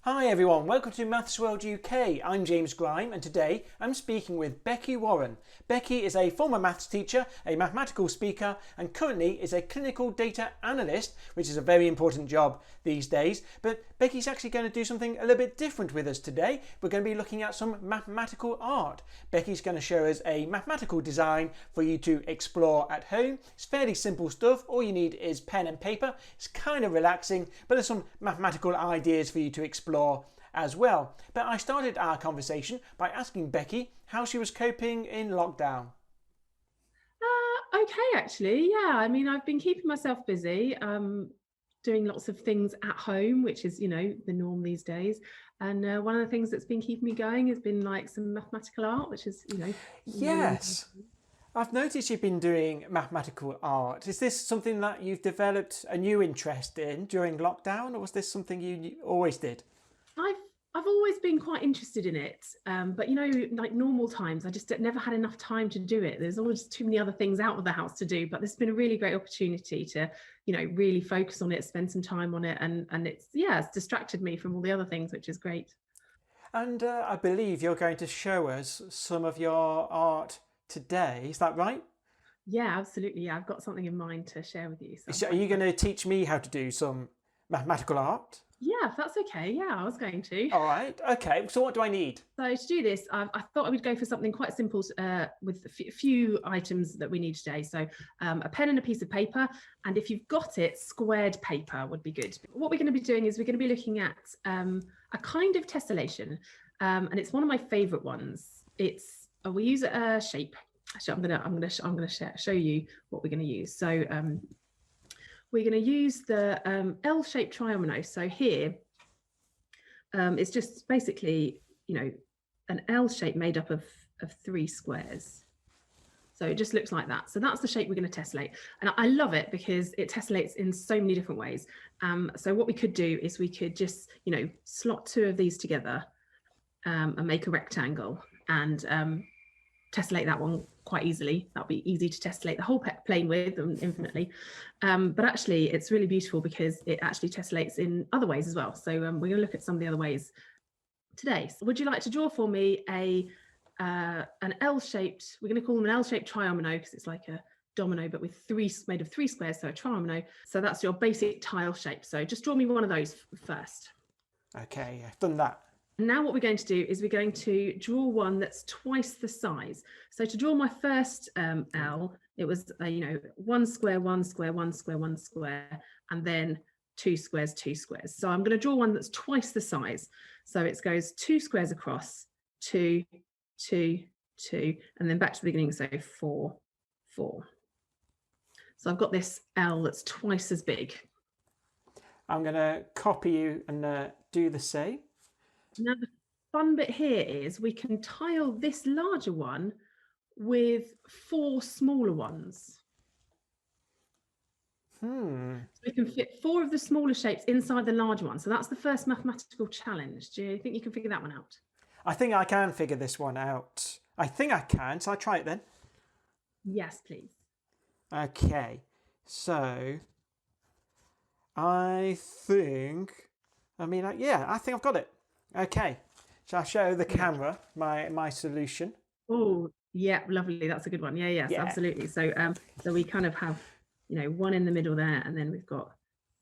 Hi everyone, welcome to Maths World UK. I'm James Grime and today I'm speaking with Becky Warren. Becky is a former maths teacher, a mathematical speaker and currently is a clinical data analyst, which is a very important job these days. But Becky's actually going to do something a little bit different with us today. We're going to be looking at some mathematical art. Becky's going to show us a mathematical design for you to explore at home. It's fairly simple stuff. All you need is pen and paper. It's kind of relaxing, but there's some mathematical ideas for you to explore as well. But I started our conversation by asking Becky how she was coping in lockdown. Okay, actually, yeah. I mean, I've been keeping myself busy, doing lots of things at home, which is, the norm these days. And one of the things that's been keeping me going has been like some mathematical art, which is, really Yes, I've noticed you've been doing mathematical art. Is this something that you've developed a new interest in during lockdown, or was this something you always did? I've I've always been quite interested in it, but like normal times, I just never had enough time to do it. There's always too many other things out of the house to do. But this has been a really great opportunity to, really focus on it, spend some time on it, and it's distracted me from all the other things, which is great. And I believe you're going to show us some of your art today. Is that right? Yeah, absolutely. Yeah, I've got something in mind to share with you, so I'm So are quite you going excited. to teach me how to do some mathematical art? Yeah, if that's okay. Yeah, I was going to. All right. Okay. So what do I need? So to do this, I thought I would go for something quite simple with a few items that we need today. So a pen and a piece of paper, and if you've got it, squared paper would be good. What we're going to be doing is we're going to be looking at a kind of tessellation, and it's one of my favourite ones. We use a shape. Actually, I'm gonna show you what we're going to use. So we're going to use the L-shaped triomino. So here it's just basically, an L shape made up of three squares. So it just looks like that. So that's the shape we're going to tessellate. And I love it because it tessellates in so many different ways. So what we could do is we could just, slot two of these together and make a rectangle and tessellate that one quite easily. That'll be easy to tessellate the whole plane with infinitely. But actually, it's really beautiful because it actually tessellates in other ways as well. So we're going to look at some of the other ways today. So would you like to draw for me an L-shaped, we're going to call them an L-shaped triomino because it's like a domino but with made of three squares, so a triomino. So that's your basic tile shape. So just draw me one of those first. Okay, I've done that. And now what we're going to do is we're going to draw one that's twice the size. So to draw my first L, it was one square, one square, one square, one square, and then two squares, two squares. So I'm going to draw one that's twice the size. So it goes two squares across, two, two, two, and then back to the beginning, so four, four. So I've got this L that's twice as big. I'm going to copy you and do the same. Now the fun bit here is we can tile this larger one with four smaller ones. So we can fit four of the smaller shapes inside the larger one. So that's the first mathematical challenge. Do you think you can figure that one out? I think I can figure this one out. I think I can, so I'll try it then. Yes, please. Okay, so I think, yeah, I think I've got it. Okay, so I'll show the camera my solution. Oh, yeah, lovely. That's a good one. Yeah, yes, Yeah. absolutely. So so we kind of have, one in the middle there, and then we've got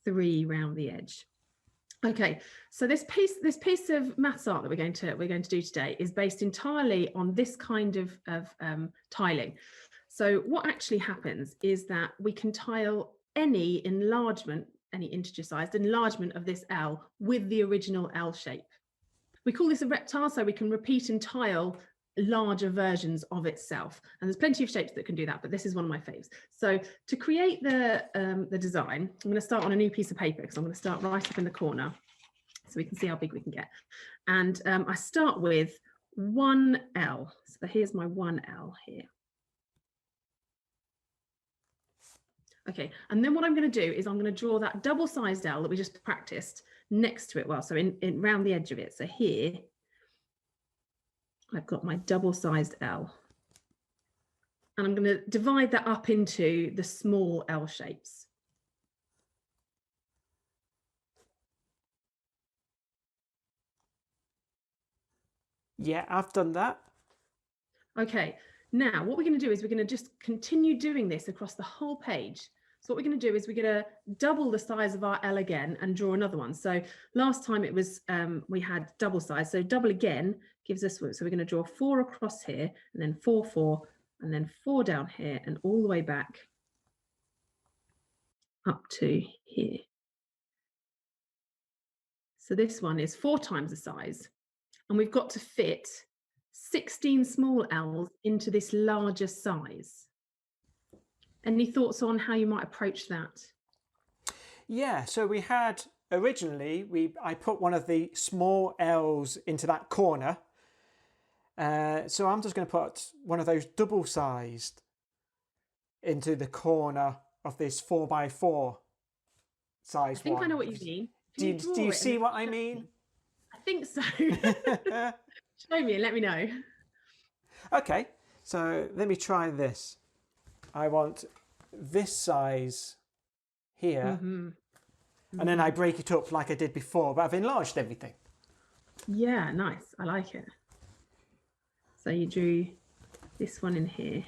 three round the edge. Okay, so this piece of maths art that we're going to do today is based entirely on this kind of tiling. So what actually happens is that we can tile any enlargement, any integer sized enlargement of this L with the original L shape. We call this a reptile, so we can repeat and tile larger versions of itself. And there's plenty of shapes that can do that, but this is one of my faves. So to create the design, I'm going to start on a new piece of paper because I'm going to start right up in the corner so we can see how big we can get. And I start with 1L. So here's my 1L here. Okay, and then what I'm going to do is I'm going to draw that double-sized L that we just practiced next to it. Well, so in round the edge of it. So here, I've got my double-sized L. And I'm going to divide that up into the small L shapes. Yeah, I've done that. Okay, now what we're going to do is we're going to just continue doing this across the whole page. So what we're going to do is we're going to double the size of our L again and draw another one. So last time it was, we had double size. So double again gives us, so we're going to draw 4 across here and then 4, 4, and then 4 down here and all the way back up to here. So this one is 4 times the size, and we've got to fit 16 small L's into this larger size. Any thoughts on how you might approach that? Yeah, so we had originally, I put one of the small L's into that corner. So I'm just going to put one of those double-sized into the corner of this 4x4 size one. I think I know what you mean. Do you see what I mean? I think so. Show me and let me know. Okay, so let me try this. I want this size here, and then I break it up like I did before, but I've enlarged everything. Yeah, nice. I like it. So you drew this one in here.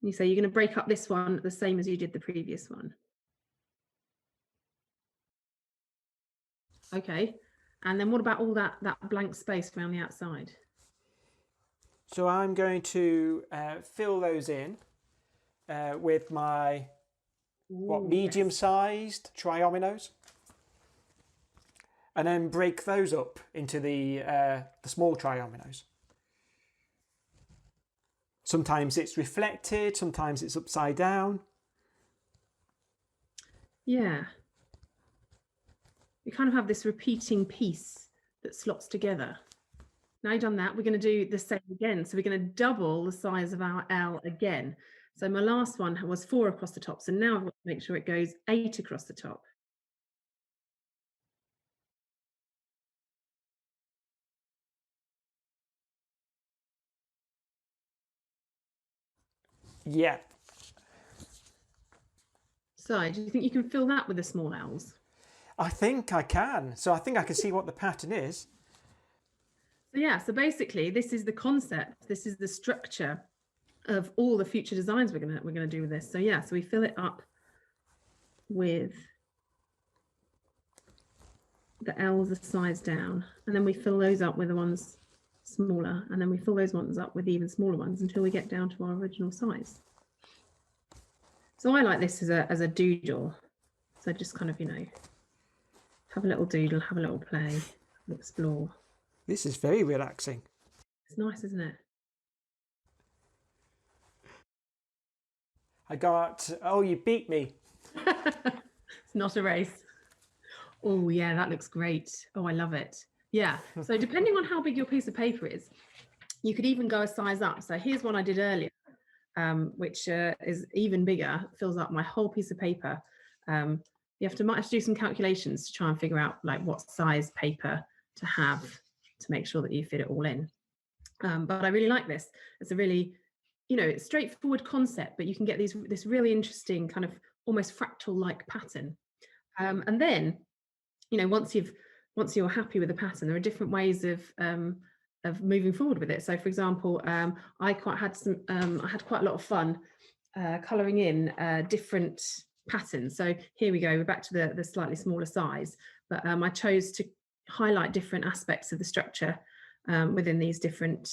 You say you're going to break up this one the same as you did the previous one. Okay, and then what about all that blank space around the outside? So I'm going to fill those in with my medium-sized triominoes, and then break those up into the small triominoes. Sometimes it's reflected, sometimes it's upside down. Yeah. We kind of have this repeating piece that slots together. Now you've done that, we're going to do the same again. So we're going to double the size of our L again. So my last one was 4 across the top. So now I've got to make sure it goes 8 across the top. Yeah. So do you think you can fill that with the small L's? I think I can. So I think I can see what the pattern is. So yeah, so basically this is the concept, this is the structure of all the future designs we're gonna do with this. So yeah, so we fill it up with the L's a size down, and then we fill those up with the ones smaller, and then we fill those ones up with even smaller ones until we get down to our original size. So I like this as a doodle. So just kind of, you know, have a little doodle, have a little play, explore. This is very relaxing. It's nice, isn't it? Oh, you beat me. It's not a race. Oh yeah, that looks great. Oh, I love it. Yeah, so depending on how big your piece of paper is, you could even go a size up. So here's one I did earlier, which is even bigger, fills up my whole piece of paper. You have to do some calculations to try and figure out like what size paper to have to make sure that you fit it all in. But I really like this. It's a really, you know, it's straightforward concept, but you can get this really interesting kind of almost fractal-like pattern. And then, you know, once you're happy with the pattern, there are different ways of moving forward with it. So, for example, I had quite a lot of fun colouring in different patterns. So here we go. We're back to the slightly smaller size, but I chose to highlight different aspects of the structure within these different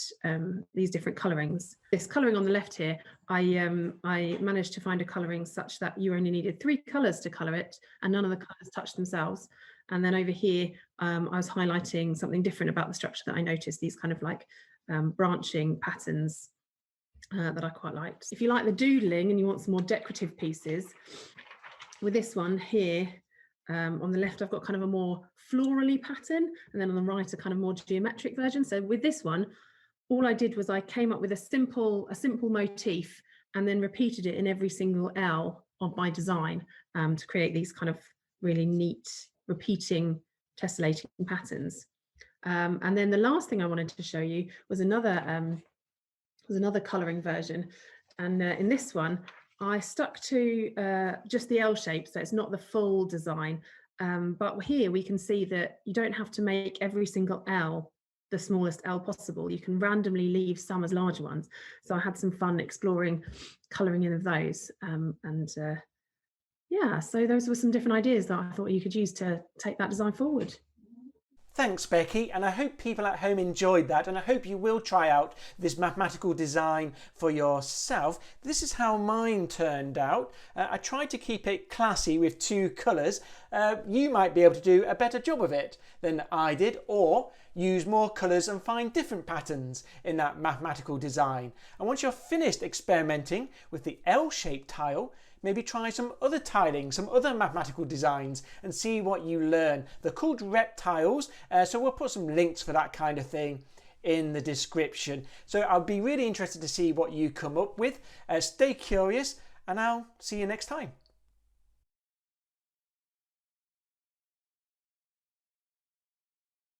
colorings. This coloring on the left here, I managed to find a coloring such that you only needed 3 colors to color it, and none of the colors touch themselves. And then over here, I was highlighting something different about the structure that I noticed, these kind of like branching patterns that I quite liked. If you like the doodling and you want some more decorative pieces, with this one here, on the left, I've got kind of a more florally pattern, and then on the right, a kind of more geometric version. So with this one, all I did was I came up with a simple motif and then repeated it in every single L of my design to create these kind of really neat, repeating, tessellating patterns. And then the last thing I wanted to show you was another colouring version. And in this one, I stuck to just the L shape, so it's not the full design. But here we can see that you don't have to make every single L the smallest L possible. You can randomly leave some as larger ones. So I had some fun exploring colouring in of those. Yeah, so those were some different ideas that I thought you could use to take that design forward. Thanks, Becky, and I hope people at home enjoyed that, and I hope you will try out this mathematical design for yourself. This is how mine turned out. I tried to keep it classy with 2 colours. You might be able to do a better job of it than I did, or use more colours and find different patterns in that mathematical design. And once you're finished experimenting with the L-shaped tile, maybe try some other tiling, some other mathematical designs, and see what you learn. They're called reptiles, so we'll put some links for that kind of thing in the description. So I'll be really interested to see what you come up with. Stay curious, and I'll see you next time.